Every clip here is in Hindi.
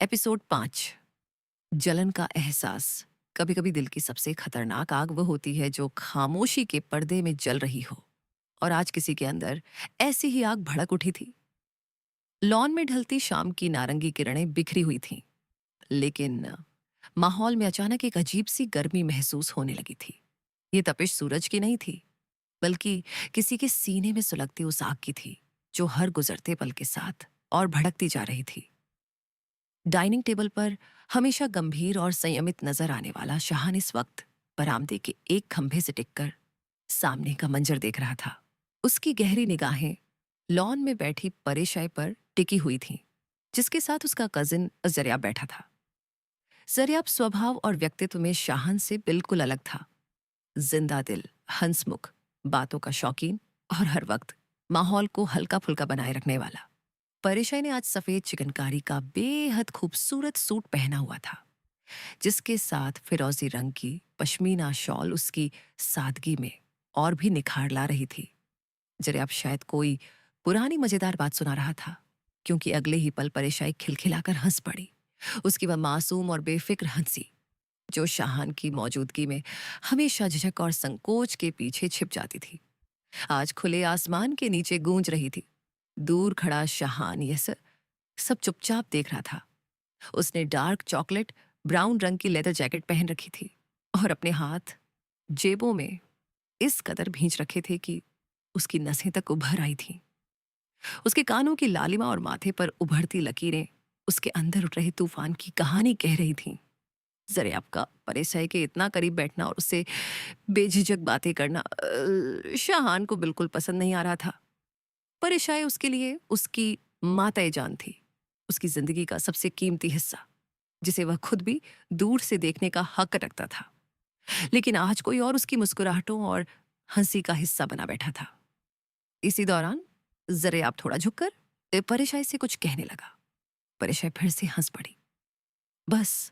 एपिसोड 5। जलन का एहसास। कभी कभी दिल की सबसे खतरनाक आग वो होती है जो खामोशी के पर्दे में जल रही हो। और आज किसी के अंदर ऐसी ही आग भड़क उठी थी। लॉन में ढलती शाम की नारंगी किरणें बिखरी हुई थीं, लेकिन माहौल में अचानक एक अजीब सी गर्मी महसूस होने लगी थी। ये तपिश सूरज की नहीं थी, बल्कि किसी के सीने में सुलगती उस आग की थी जो हर गुजरते पल के साथ और भड़कती जा रही थी। डाइनिंग टेबल पर हमेशा गंभीर और संयमित नजर आने वाला शाहान इस वक्त बरामदे के एक खंभे से टिककर सामने का मंजर देख रहा था। उसकी गहरी निगाहें लॉन में बैठी परेशाई पर टिकी हुई थीं, जिसके साथ उसका कजिन जरियाब बैठा था। जरियाब स्वभाव और व्यक्तित्व में शाहान से बिल्कुल अलग था। जिंदा दिल, हंसमुख, बातों का शौकीन और हर वक्त माहौल को हल्का फुल्का बनाए रखने वाला। परेशाई ने आज सफेद चिकनकारी का बेहद खूबसूरत सूट पहना हुआ था, जिसके साथ फिरोजी रंग की पश्मीना शॉल उसकी सादगी में और भी निखार ला रही थी। जरे अब शायद कोई पुरानी मजेदार बात सुना रहा था, क्योंकि अगले ही पल परेशाई खिलखिलाकर हंस पड़ी। उसकी वह मासूम और बेफिक्र हंसी जो शाहान की मौजूदगी में हमेशा झिझक और संकोच के पीछे छिप जाती थी, आज खुले आसमान के नीचे गूंज रही थी। दूर खड़ा शाहान सब चुपचाप देख रहा था। उसने डार्क चॉकलेट ब्राउन रंग की लेदर जैकेट पहन रखी थी और अपने हाथ जेबों में इस कदर भींच रखे थे कि उसकी नसें तक उभर आई थीं। उसके कानों की लालिमा और माथे पर उभरती लकीरें उसके अंदर उठ रहे तूफान की कहानी कह रही थीं। जरियाब का परेशाई के इतना करीब बैठना और उससे बेझिझक बातें करना शाहान को बिल्कुल पसंद नहीं आ रहा था। परेशाई उसके लिए उसकी माताए जान थी, उसकी जिंदगी का सबसे कीमती हिस्सा, जिसे वह खुद भी दूर से देखने का हक रखता था। लेकिन आज कोई और उसकी मुस्कुराहटों और हंसी का हिस्सा बना बैठा था। इसी दौरान जरियाब थोड़ा झुककर परेशाई से कुछ कहने लगा। परेशाई फिर से हंस पड़ी। बस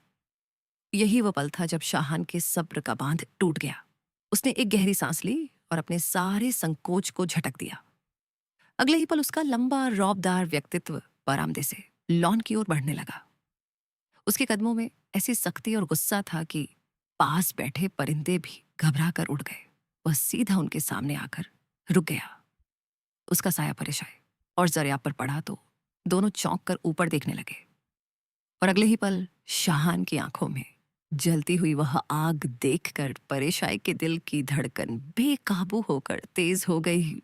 यही वो पल था जब शाहान के सब्र का बांध टूट गया। उसने एक गहरी सांस ली और अपने सारे संकोच को झटक दिया। अगले ही पल उसका लंबा रौबदार व्यक्तित्व बरामदे से लॉन की ओर बढ़ने लगा। उसके कदमों में ऐसी सख्ती और गुस्सा था कि पास बैठे परिंदे भी घबरा कर उड़ गए। वह सीधा उनके सामने आकर रुक गया। उसका साया परेशान और जरिया पर पड़ा तो दोनों चौंक कर ऊपर देखने लगे। और अगले ही पल शाहान की आंखों में जलती हुई वह आग देखकर परेशाई के दिल की धड़कन बेकाबू होकर तेज हो गई।